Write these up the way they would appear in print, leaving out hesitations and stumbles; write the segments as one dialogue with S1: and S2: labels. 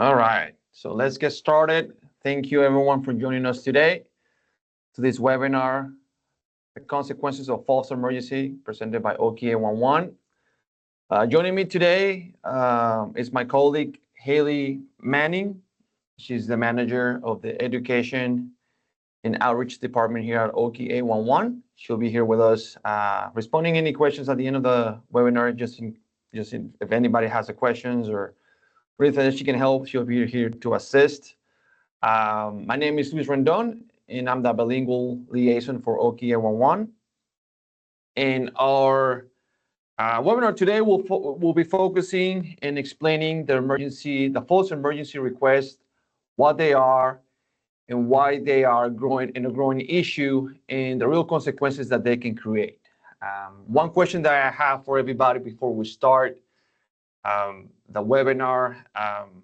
S1: All right, so let's get started. Thank you everyone for joining us today to this webinar, The Consequences of False Emergency, presented by OKA11. Joining me today is my colleague, Haley Manning. She's the manager of the Education and Outreach Department here at OKA11. She'll be here with us responding any questions at the end of the webinar, if anybody has a questions or anything that she can help, she'll be here to assist. My name is Luis Rendon, and I'm the bilingual liaison for OKA11. In our webinar today, we'll be focusing and explaining the false emergency requests, what they are, and why they are a growing issue, and the real consequences that they can create. One question that I have for everybody before we start the webinar,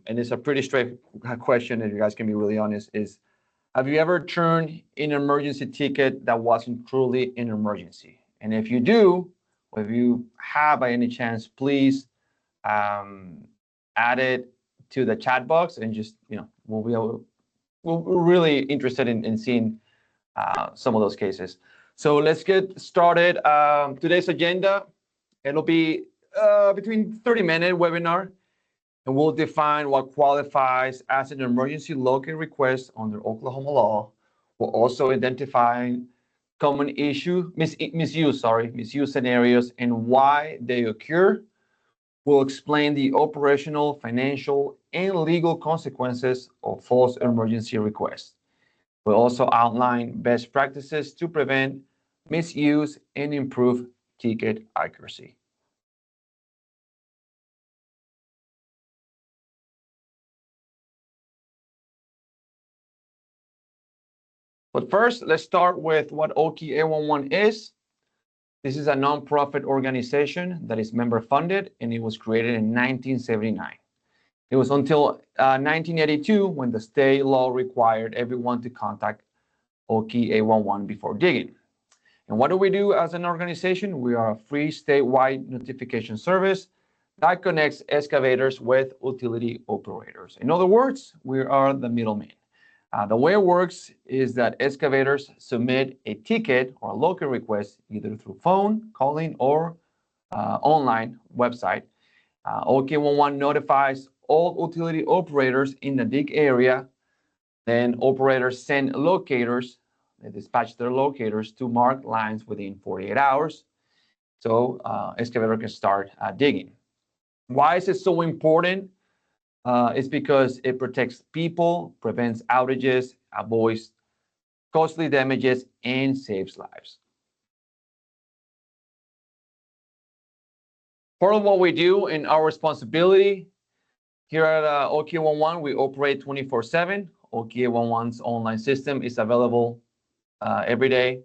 S1: and it's a pretty straight question, if you guys can be really honest, is have you ever turned in an emergency ticket that wasn't truly an emergency? And if you do, or if you have by any chance, please add it to the chat box, and just, we're really interested in seeing some of those cases. So let's get started. Today's agenda, it'll be between 30-minute webinar, and we'll define what qualifies as an emergency locate request under Oklahoma law. We'll also identify common misuse scenarios and why they occur. We'll explain the operational, financial, and legal consequences of false emergency requests. We'll also outline best practices to prevent misuse and improve ticket accuracy. But first, let's start with what OKA11 is. This is a nonprofit organization that is member funded, and it was created in 1979. It was until 1982 when the state law required everyone to contact OKA11 before digging. And what do we do as an organization? We are a free statewide notification service that connects excavators with utility operators. In other words, we are the middleman. The way it works is that excavators submit a ticket or a locate request either through phone, calling, or online website. OKA11 notifies all utility operators in the dig area. Then operators send locators, they dispatch their locators to mark lines within 48 hours. So excavator can start digging. Why is it so important? It's because it protects people, prevents outages, avoids costly damages, and saves lives. Part of what we do and our responsibility here at OKA11, we operate 24/7. OKA11's online system is available every day,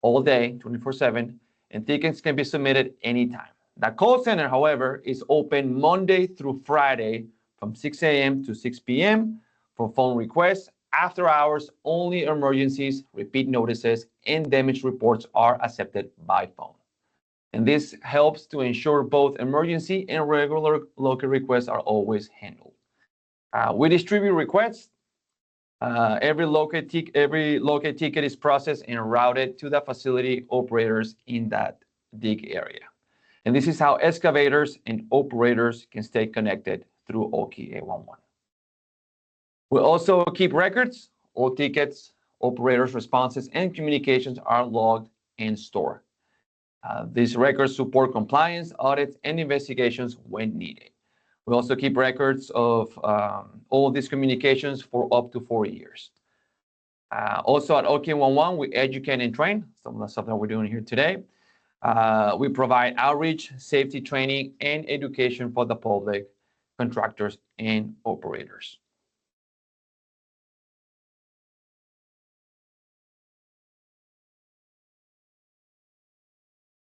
S1: all day, 24/7, and tickets can be submitted anytime. The call center, however, is open Monday through Friday from 6 a.m. to 6 p.m. for phone requests. After hours, only emergencies, repeat notices, and damage reports are accepted by phone. And this helps to ensure both emergency and regular locate requests are always handled. We distribute requests. Every locate ticket is processed and routed to the facility operators in that dig area. And this is how excavators and operators can stay connected through OKA11. We also keep records. All tickets, operators' responses, and communications are logged and stored. These records support compliance, audits, and investigations when needed. We also keep records of all of these communications for up to 4 years. Also at OKA11, we educate and train, some of the stuff that we're doing here today. We provide outreach, safety training, and education for the public, contractors, and operators.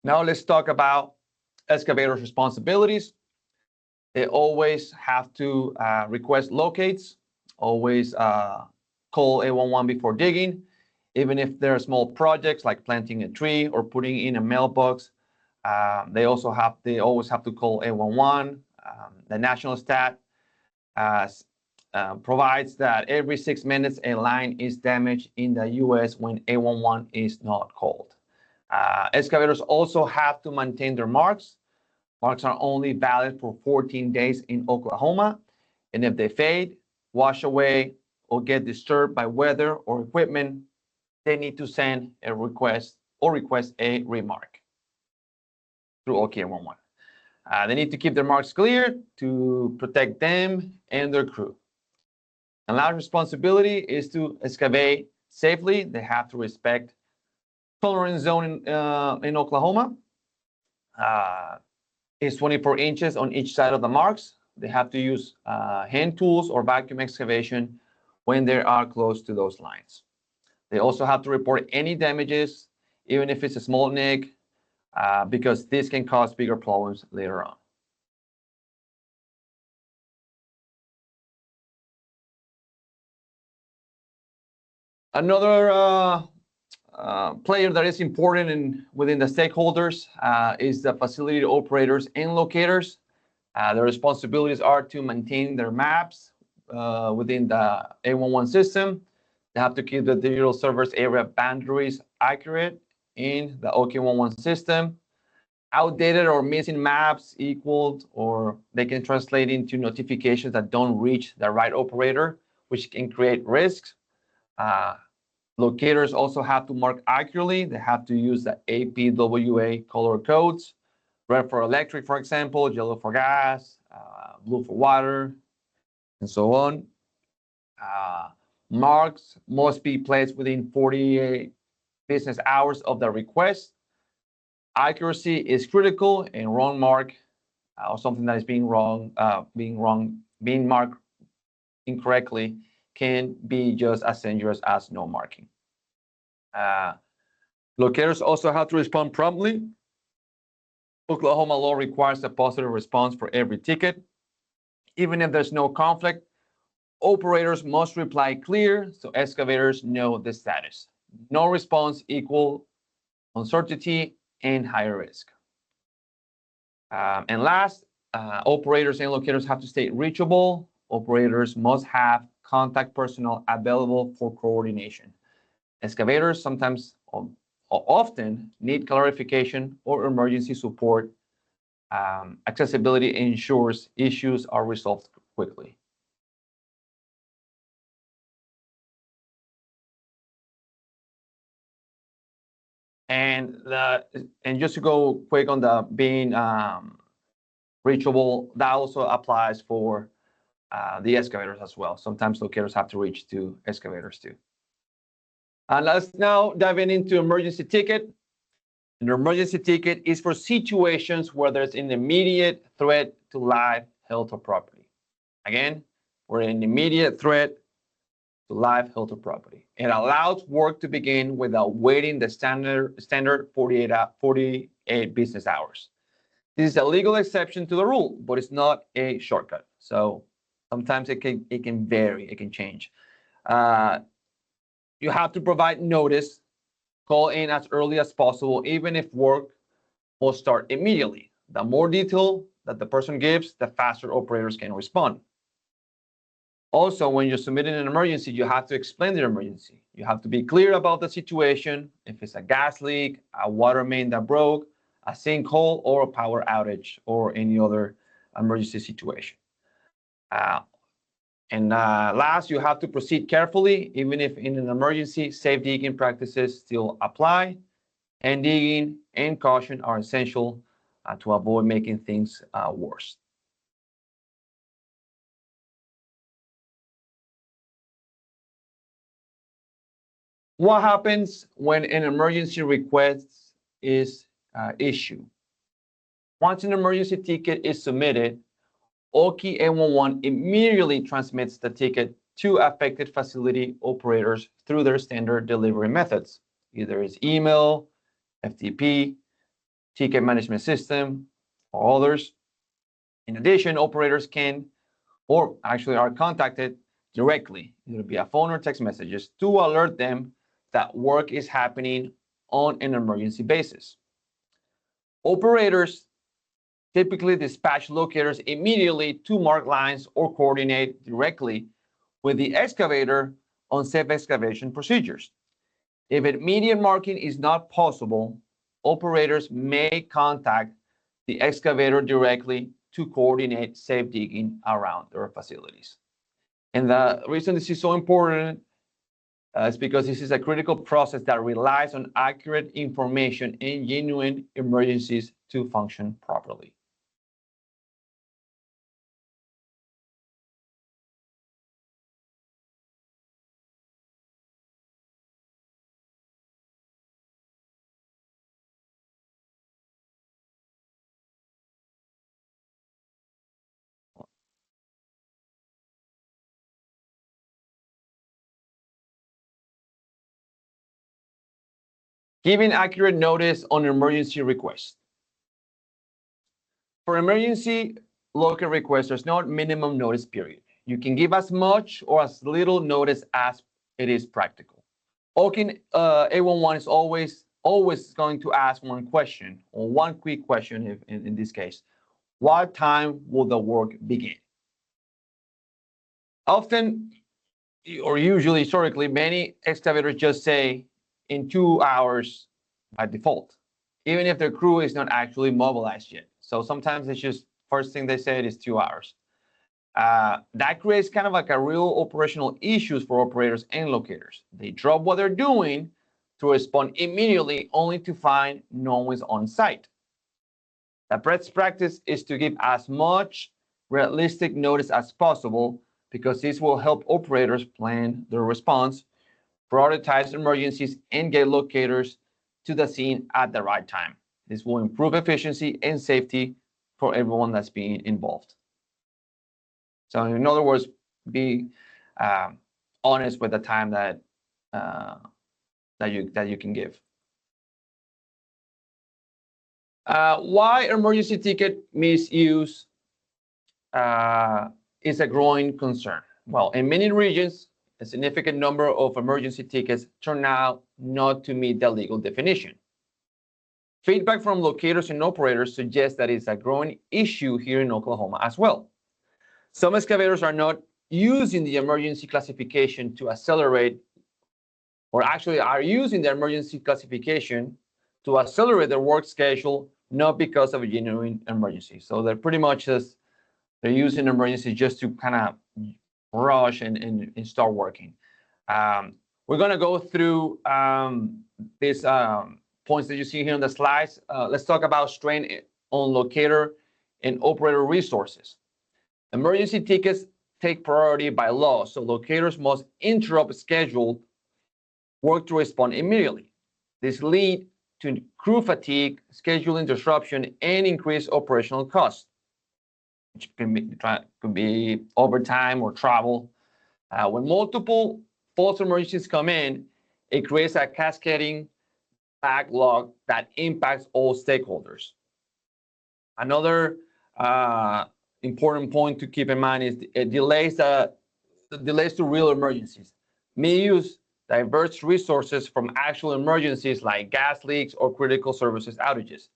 S1: Now let's talk about excavators' responsibilities. They always have to request locates, always call 811 before digging. Even if there are small projects like planting a tree or putting in a mailbox, they always have to call 811. The national stat provides that every 6 minutes a line is damaged in the US when 811 is not called. Excavators also have to maintain their marks. Marks are only valid for 14 days in Oklahoma, and if they fade, wash away, or get disturbed by weather or equipment, they need to send a request a remark through OK 11. They need to keep their marks clear to protect them and their crew. And last responsibility is to excavate safely. They have to respect tolerance zone in Oklahoma. It's 24 inches on each side of the marks. They have to use hand tools or vacuum excavation when they are close to those lines. They also have to report any damages, even if it's a small nick, because this can cause bigger problems later on. Another player that is important within the stakeholders is the facility operators and locators. Their responsibilities are to maintain their maps within the 811 system. They have to keep the digital service area boundaries accurate in the OK11 system. Outdated or missing maps equaled, or they can translate into notifications that don't reach the right operator, which can create risks. Locators also have to mark accurately. They have to use the APWA color codes, red for electric, for example, yellow for gas, blue for water, and so on. Marks must be placed within 48 business hours of the request. Accuracy is critical, and wrong mark or something that is being marked incorrectly can be just as dangerous as no marking. Locators also have to respond promptly. Oklahoma law requires a positive response for every ticket. Even if there's no conflict, operators must reply clear so excavators know the status. No response equal uncertainty and higher risk. And last, operators and locators have to stay reachable. Operators must have contact personnel available for coordination. Excavators sometimes or often need clarification or emergency support. Accessibility ensures issues are resolved quickly. And just to go quick on the being reachable, that also applies for the excavators as well. Sometimes locators have to reach to excavators too. And let's now dive into emergency ticket. An emergency ticket is for situations where there's an immediate threat to life, health, or property. Again, we're an immediate threat to life, health, or property. It allows work to begin without waiting the standard 48 business hours. This is a legal exception to the rule, but it's not a shortcut. So sometimes it can vary, it can change. You have to provide notice, call in as early as possible, even if work will start immediately. The more detail that the person gives, the faster operators can respond. Also, when you're submitting an emergency, you have to explain the emergency. You have to be clear about the situation, if it's a gas leak, a water main that broke, a sinkhole, or a power outage, or any other emergency situation. And last, you have to proceed carefully, even if in an emergency, safe digging practices still apply. And digging and caution are essential to avoid making things worse. What happens when an emergency request is issued? Once an emergency ticket is submitted, OK 811 immediately transmits the ticket to affected facility operators through their standard delivery methods. Either it's email, FTP, ticket management system, or others. In addition, operators can, or actually are contacted directly, it'll be a phone or text messages, to alert them that work is happening on an emergency basis. Operators typically dispatch locators immediately to mark lines or coordinate directly with the excavator on safe excavation procedures. If immediate marking is not possible, operators may contact the excavator directly to coordinate safe digging around their facilities. And the reason this is so important is because this is a critical process that relies on accurate information and genuine emergencies to function properly. Giving accurate notice on emergency requests. For emergency local requests, there's no minimum notice period. You can give as much or as little notice as it is practical. OKIN 811 is always going to ask one question, or one quick question if, in this case. What time will the work begin? Often, or usually historically, many excavators just say in 2 hours by default, even if their crew is not actually mobilized yet. So sometimes it's just first thing they say is 2 hours. That creates kind of like a real operational issues for operators and locators. They drop what they're doing to respond immediately, only to find no one's on site. The best practice is to give as much realistic notice as possible, because this will help operators plan their response, prioritize emergencies, and get locators to the scene at the right time. This will improve efficiency and safety for everyone that's being involved. So in other words, be honest with the time that you can give. Why emergency ticket misuse is a growing concern? Well, in many regions, a significant number of emergency tickets turn out not to meet the legal definition. Feedback from locators and operators suggests that it's a growing issue here in Oklahoma as well. Some excavators are not using the emergency classification to accelerate, or actually are using the emergency classification to accelerate their work schedule, not because of a genuine emergency. So they're pretty much just, they're using emergency just to kind of rush and start working. We're going to go through these points that you see here on the slides. Let's talk about strain on locator and operator resources. Emergency tickets take priority by law, so locators must interrupt scheduled work to respond immediately. This leads to crew fatigue, scheduling disruption, and increased operational costs, which could be overtime or travel. When multiple false emergencies come in, it creates a cascading backlog that impacts all stakeholders. Another important point to keep in mind is it delays to real emergencies. Misuse diverts resources from actual emergencies like gas leaks or critical services outages.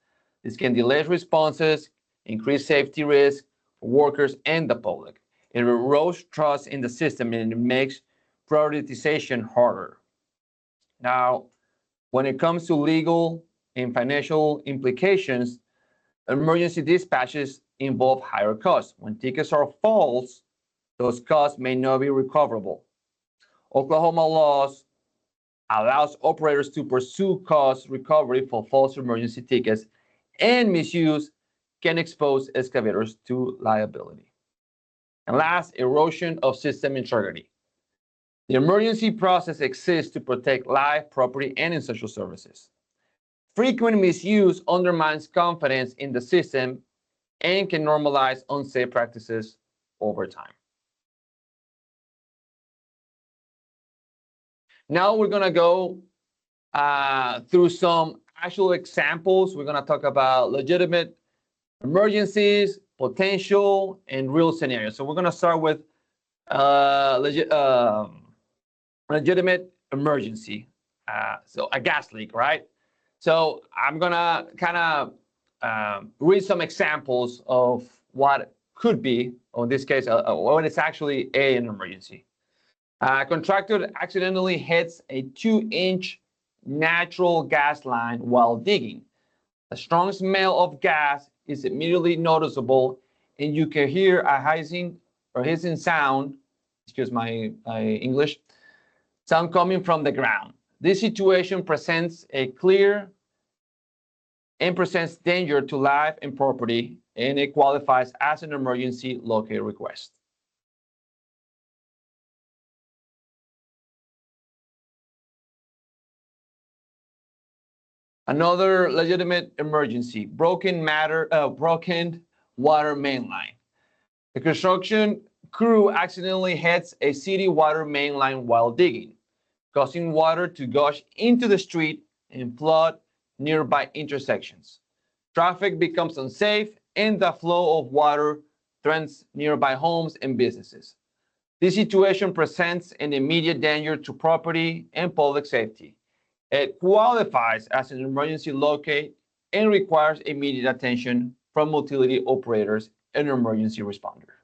S1: This can delay responses, increase safety risk for workers and the public. It erodes trust in the system, and it makes prioritization harder. Now, when it comes to legal and financial implications, emergency dispatches involve higher costs. When tickets are false, those costs may not be recoverable. Oklahoma laws allows operators to pursue cost recovery for false emergency tickets, and misuse can expose excavators to liability. And last, erosion of system integrity. The emergency process exists to protect life, property, and essential services. Frequent misuse undermines confidence in the system and can normalize unsafe practices over time. Now we're going to go through some actual examples. We're going to talk about legitimate emergencies, potential, and real scenarios. So we're going to start with legitimate emergency. So a gas leak, right? So I'm going to kind of read some examples of what could be, or in this case, what is actually an emergency. A contractor accidentally hits a 2-inch natural gas line while digging. The strong smell of gas is immediately noticeable, and you can hear a hissing sound, excuse my English, sound coming from the ground. This situation presents a clear and presents danger to life and property, and it qualifies as an emergency locator request. Another legitimate emergency: broken water main line. The construction crew accidentally hits a city water main line while digging, causing water to gush into the street and flood nearby intersections. Traffic becomes unsafe, and the flow of water threatens nearby homes and businesses. This situation presents an immediate danger to property and public safety. It qualifies as an emergency locate and requires immediate attention from utility operators and emergency responders.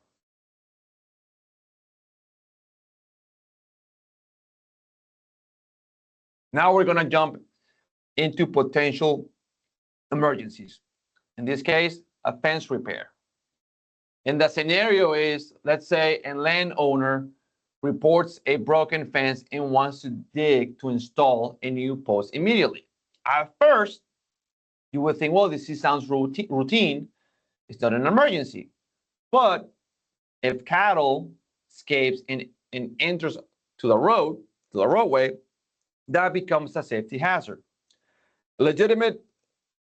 S1: Now we're going to jump into potential emergencies. In this case, a fence repair. And the scenario is, let's say a landowner reports a broken fence and wants to dig to install a new post immediately. At first, you would think, well, this sounds routine. It's not an emergency. But if cattle escapes and enters to the roadway, that becomes a safety hazard. Legitimate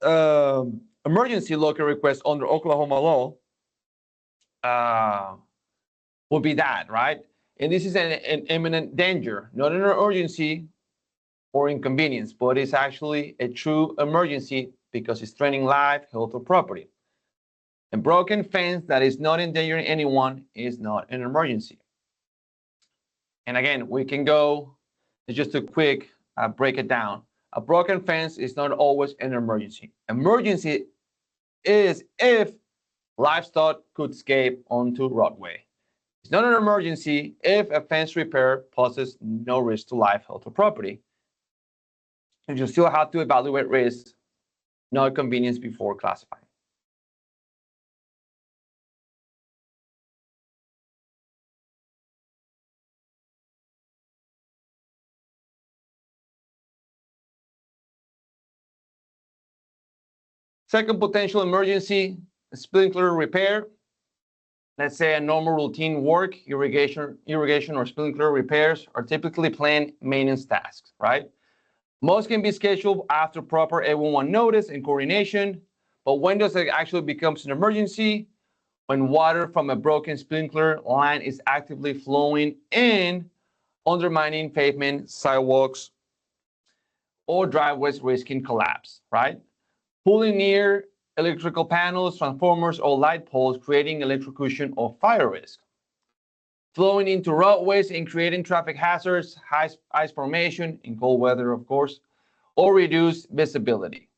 S1: emergency local request under Oklahoma law would be that, right? And this is an imminent danger, not an urgency or inconvenience, but it's actually a true emergency because it's threatening life, health, or property. A broken fence that is not endangering anyone is not an emergency. And again, we can go just a quick break it down. A broken fence is not always an emergency. Emergency is if livestock could escape onto roadway. It's not an emergency if a fence repair poses no risk to life, health, or property. And you still have to evaluate risks, not convenience, before classifying. Second potential emergency, sprinkler repair. Let's say a normal routine work, irrigation or sprinkler repairs are typically planned maintenance tasks, right? Most can be scheduled after proper 811 notice and coordination, but when does it actually becomes an emergency? When water from a broken sprinkler line is actively flowing and undermining pavement, sidewalks, or driveways, risking collapse, right? Pulling near electrical panels, transformers, or light poles, creating electrocution or fire risk. Flowing into roadways and creating traffic hazards, ice formation, in cold weather, of course, or reduced visibility.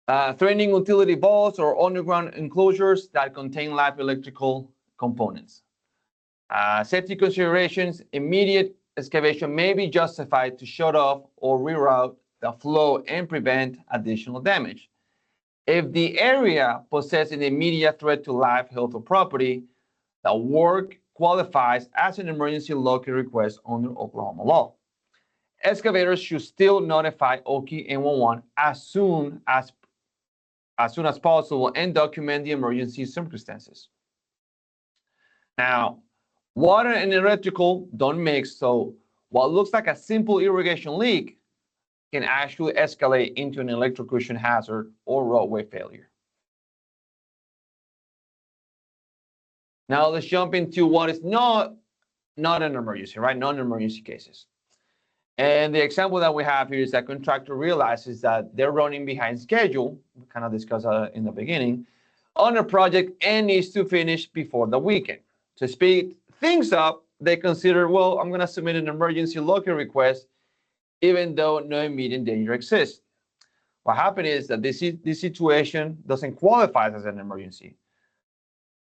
S1: Threatening utility vaults or underground enclosures that contain live electrical components. Safety considerations: immediate excavation may be justified to shut off or reroute the flow and prevent additional damage. If the area poses an immediate threat to life, health, or property, the work qualifies as an emergency local request under Oklahoma law. Excavators should still notify OKI 811 as soon as possible and document the emergency circumstances. Now, water and electrical don't mix, so what looks like a simple irrigation leak can actually escalate into an electrocution hazard or roadway failure. Now let's jump into what is not an emergency, right? Non-emergency cases. And the example that we have here is that contractor realizes that they're running behind schedule, we kind of discussed in the beginning, on a project and needs to finish before the weekend. To speed things up, they consider, well, I'm going to submit an emergency local request even though no immediate danger exists. What happened is that this situation doesn't qualify as an emergency.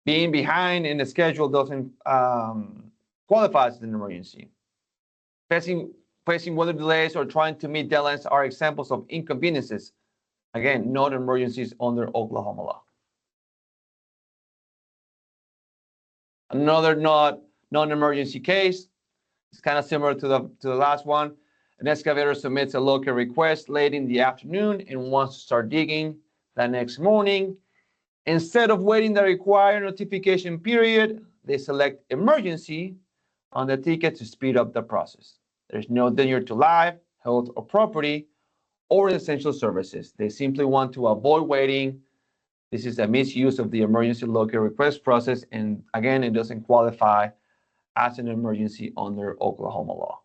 S1: Being behind in the schedule doesn't qualify as an emergency. facing weather delays or trying to meet deadlines are examples of inconveniences. Again, not emergencies under Oklahoma law. Another non-emergency case. It's kind of similar to the last one. An excavator submits a local request late in the afternoon and wants to start digging the next morning. Instead of waiting the required notification period, they select emergency on the ticket to speed up the process. There's no danger to life, health, or property, or essential services. They simply want to avoid waiting. This is a misuse of the emergency local request process, and again, it doesn't qualify as an emergency under Oklahoma law.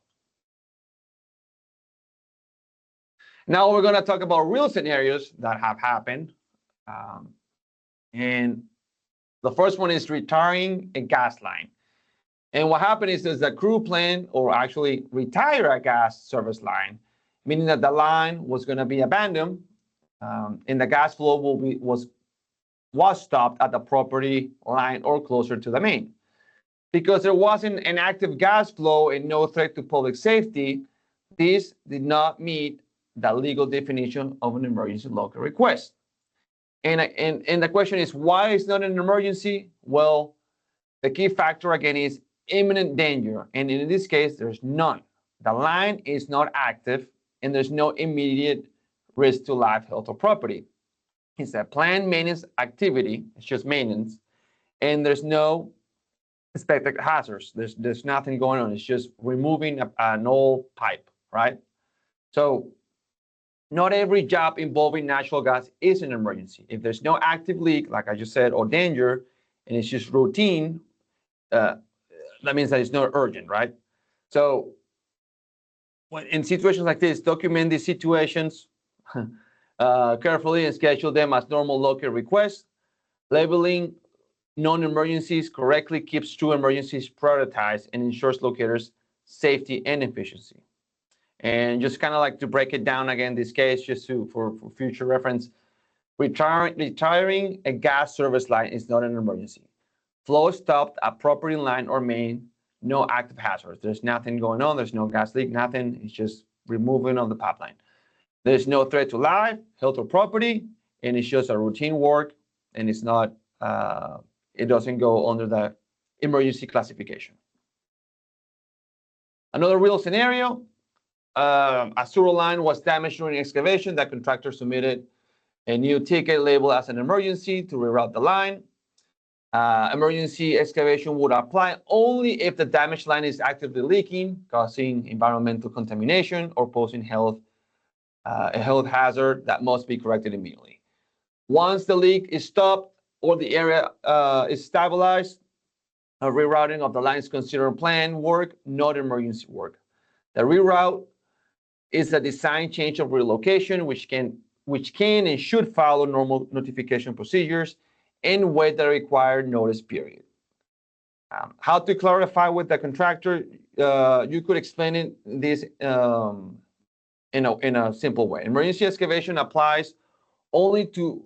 S1: Now we're going to talk about real scenarios that have happened. And the first one is retiring a gas line. And what happened is the crew plan or actually retire a gas service line, meaning that the line was going to be abandoned and the gas flow was stopped at the property line or closer to the main. Because there wasn't an active gas flow and no threat to public safety, this did not meet the legal definition of an emergency local request. And the question is, why is not an emergency? Well, the key factor again is imminent danger. And in this case, there's none. The line is not active and there's no immediate risk to life, health, or property. It's a planned maintenance activity. It's just maintenance. And there's no expected hazards. There's nothing going on. It's just removing an old pipe, right? So not every job involving natural gas is an emergency. If there's no active leak, like I just said, or danger, and it's just routine, that means that it's not urgent, right? So when in situations like this, document these situations carefully and schedule them as normal local requests. Labeling non-emergencies correctly keeps true emergencies prioritized and ensures locators' safety and efficiency. And just kind of like to break it down again, this case, just for future reference, retiring a gas service line is not an emergency. Flow stopped at property line or main, no active hazards. There's nothing going on. There's no gas leak, nothing. It's just removing of the pipeline. There's no threat to life, health, or property, and it's just a routine work, and it's not, it doesn't go under the emergency classification. Another real scenario, a sewer line was damaged during excavation. The contractor submitted a new ticket labeled as an emergency to reroute the line. Emergency excavation would apply only if the damaged line is actively leaking, causing environmental contamination, or posing a health hazard that must be corrected immediately. Once the leak is stopped or the area is stabilized, a rerouting of the line is considered planned work, not emergency work. The reroute is a design change of relocation, which can and should follow normal notification procedures and wait the required notice period. How to clarify with the contractor? You could explain this in a simple way. Emergency excavation applies only to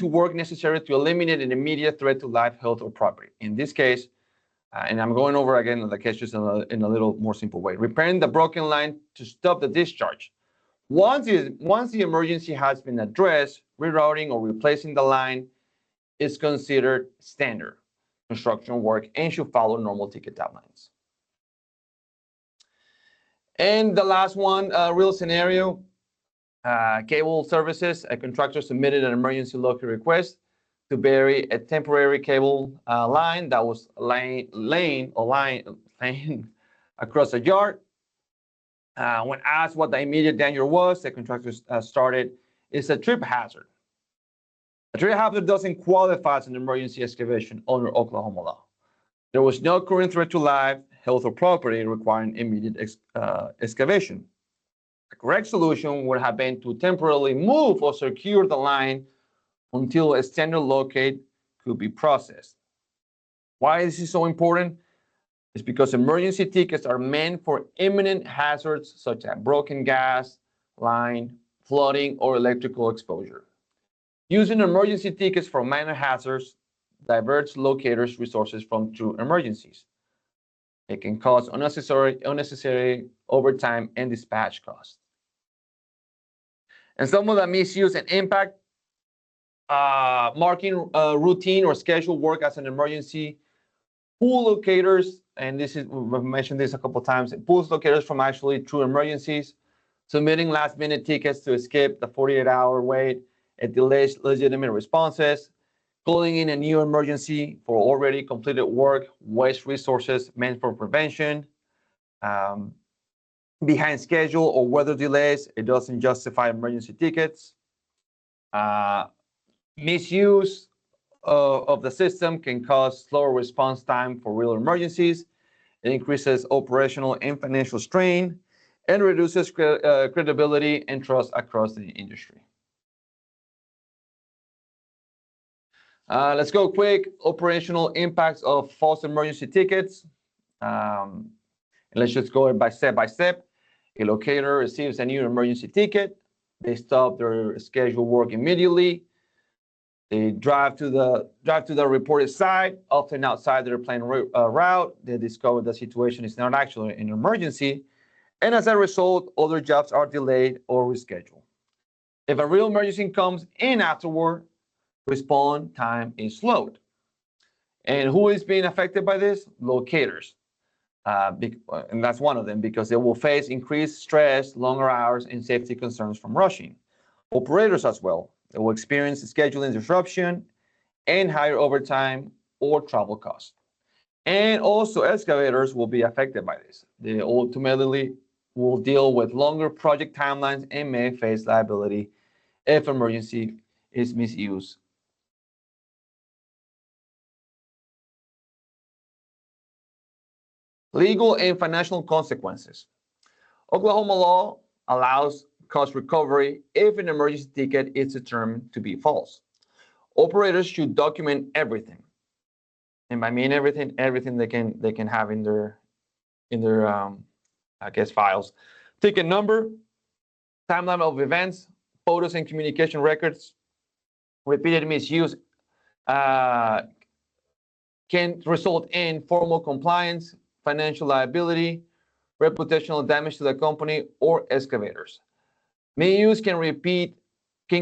S1: work necessary to eliminate an immediate threat to life, health, or property. In this case, and I'm going over again the case just in a little more simple way. Repairing the broken line to stop the discharge. Once the emergency has been addressed, rerouting or replacing the line is considered standard construction work and should follow normal ticket timelines. And the last one, real scenario, cable services. A contractor submitted an emergency local request to bury a temporary cable line that was laying across a yard. When asked what the immediate danger was, the contractor started, it's a trip hazard. A trip hazard doesn't qualify as an emergency excavation under Oklahoma law. There was no current threat to life, health, or property requiring immediate excavation. The correct solution would have been to temporarily move or secure the line until a standard locate could be processed. Why is this so important? It's because emergency tickets are meant for imminent hazards such as broken gas line, flooding, or electrical exposure. Using emergency tickets for minor hazards diverts locators' resources from true emergencies. It can cause unnecessary overtime and dispatch costs. And some of the misuse and impact, marking routine or scheduled work as an emergency, pull locators, and we've mentioned this a couple of times, it pulls locators from actually true emergencies, submitting last-minute tickets to escape the 48-hour wait. It delays legitimate responses, calling in a new emergency for already completed work, waste resources meant for prevention, behind schedule or weather delays. It doesn't justify emergency tickets. Misuse of the system can cause slower response time for real emergencies. It increases operational and financial strain and reduces credibility and trust across the industry. Let's go quick. Operational impacts of false emergency tickets. And let's just go by step. A locator receives a new emergency ticket. They stop their scheduled work immediately. They drive to the reported site, often outside their planned route. They discover the situation is not actually an emergency, and as a result, other jobs are delayed or rescheduled. If a real emergency comes in afterward, response time is slowed. And who is being affected by this? Locators. And that's one of them, because they will face increased stress, longer hours, and safety concerns from rushing. Operators as well. They will experience scheduling disruption and higher overtime or travel costs. And also excavators will be affected by this. They ultimately will deal with longer project timelines and may face liability if emergency is misused. Legal and financial consequences. Oklahoma law allows cost recovery if an emergency ticket is determined to be false. Operators should document everything, and by mean everything they can have in their files. Ticket number, timeline of events, photos and communication records. Repeated misuse can result in formal compliance, financial liability, reputational damage to the company or excavators. Misuse can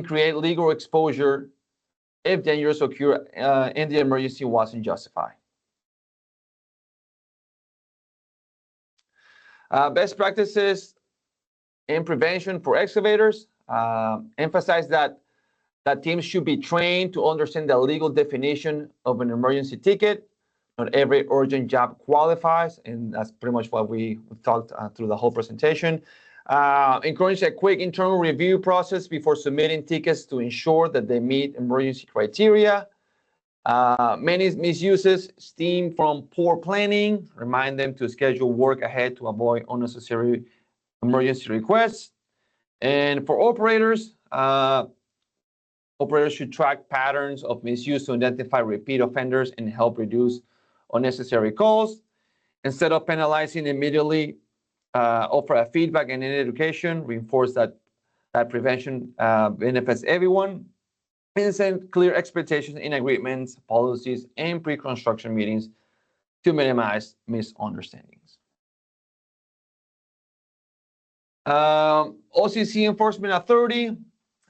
S1: create legal exposure if dangerous occur and the emergency wasn't justified. Best practices in prevention for excavators. Emphasize that teams should be trained to understand the legal definition of an emergency ticket. Not every urgent job qualifies, and that's pretty much what we talked through the whole presentation. Encourage a quick internal review process before submitting tickets to ensure that they meet emergency criteria. Many misuses stem from poor planning. Remind them to schedule work ahead to avoid unnecessary emergency requests. And for operators, operators should track patterns of misuse to identify repeat offenders and help reduce unnecessary calls. Instead of penalizing immediately, offer a feedback and education, reinforce that prevention benefits everyone, and send clear expectations in agreements, policies, and pre-construction meetings to minimize misunderstandings. OCC Enforcement Authority,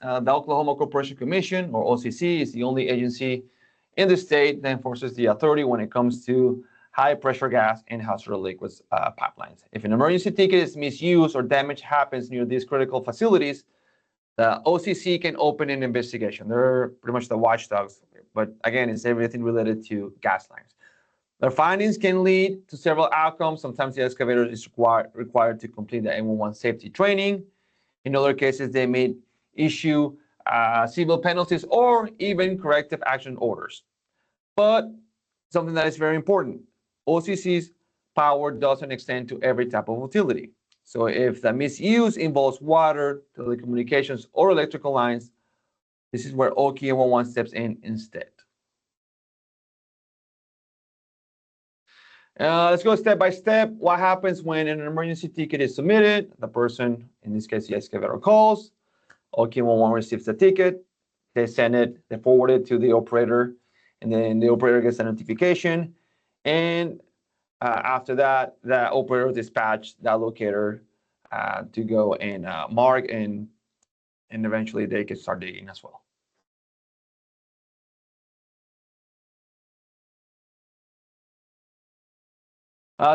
S1: the Oklahoma Corporation Commission, or OCC, is the only agency in the state that enforces the authority when it comes to high-pressure gas and hazardous liquids pipelines. If an emergency ticket is misused or damage happens near these critical facilities, the OCC can open an investigation. They're pretty much the watchdogs, but again, it's everything related to gas lines. Their findings can lead to several outcomes. Sometimes the excavator is required to complete the 911 safety training. In other cases, they may issue civil penalties or even corrective action orders. But something that is very important, OCC's power doesn't extend to every type of utility. So if the misuse involves water, telecommunications, or electrical lines, this is where OQ 111 steps in instead. Let's go step by step. What happens when an emergency ticket is submitted? The person, in this case, the excavator, calls. OQ 111 receives the ticket. They send it, they forward it to the operator, and then the operator gets a notification. And After that, the operator dispatched that locator to go and mark, and eventually they can start digging as well.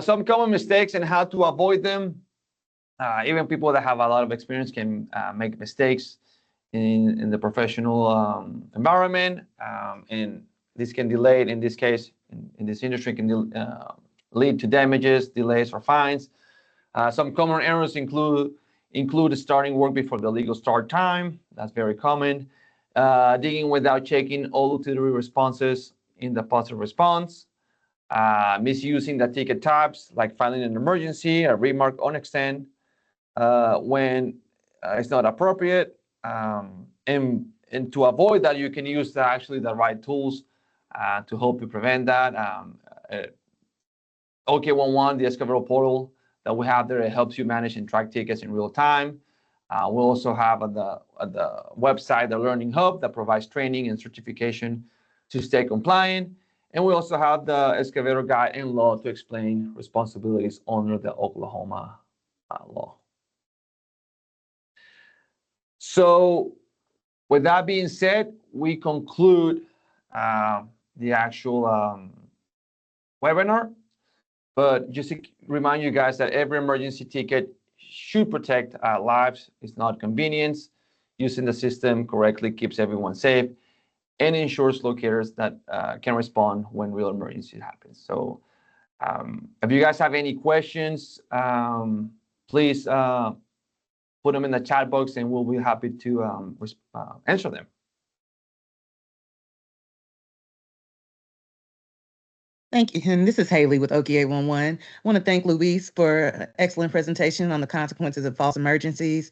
S1: Some common mistakes and how to avoid them. Even people that have a lot of experience can make mistakes in the professional environment, and this can delay, in this case, in this industry, can lead to damages, delays, or fines. Some common errors include starting work before the legal start time. That's very common. Digging without checking all utility responses in the positive response. Misusing the ticket types, like filing an emergency, a remark on extent, when it's not appropriate. And to avoid that, you can use actually the right tools to help you prevent that. OK11, the Escovero portal that we have there, it helps you manage and track tickets in real time. We also have at the website the Learning Hub that provides training and certification to stay compliant. And we also have the Escovero Guide and Law to explain responsibilities under the Oklahoma law. So with that being said, we conclude the actual webinar. But just to remind you guys that every emergency ticket should protect lives. It's not convenience. Using the system correctly keeps everyone safe and ensures locators that can respond when real emergency happens. So if you guys have any questions, please put them in the chat box and we'll be happy to answer them.
S2: Thank you. And this is Haley with OK11. I want to thank Luis for an excellent presentation on the consequences of false emergencies.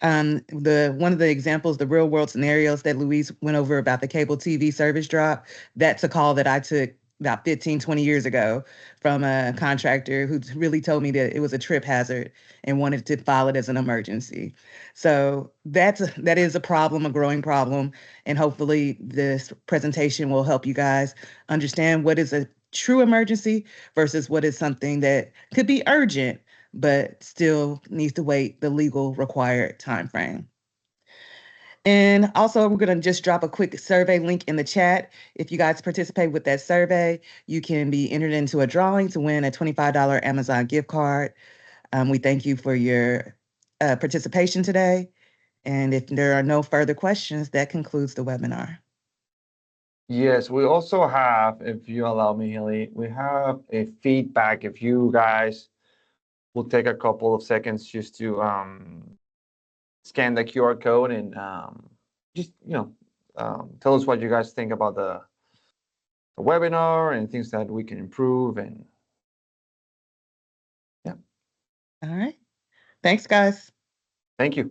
S2: One of the examples, the real world scenarios that Luis went over about the cable TV service drop, that's a call that I took about 15, 20 years ago from a contractor who really told me that it was a trip hazard and wanted to file it as an emergency. So that is a problem, a growing problem. And hopefully this presentation will help you guys understand what is a true emergency versus what is something that could be urgent, but still needs to wait the legal required time frame. And also, we're going to just drop a quick survey link in the chat. If you guys participate with that survey, you can be entered into a drawing to win a $25 Amazon gift card. We thank you for your participation today. And if there are no further questions, that concludes the webinar.
S1: Yes, we also have, if you allow me, Haley, we have a feedback. If you guys will take a couple of seconds just to scan the QR code and just tell us what you guys think about the webinar and things that we can improve. And yeah.
S2: All right. Thanks, guys.
S1: Thank you.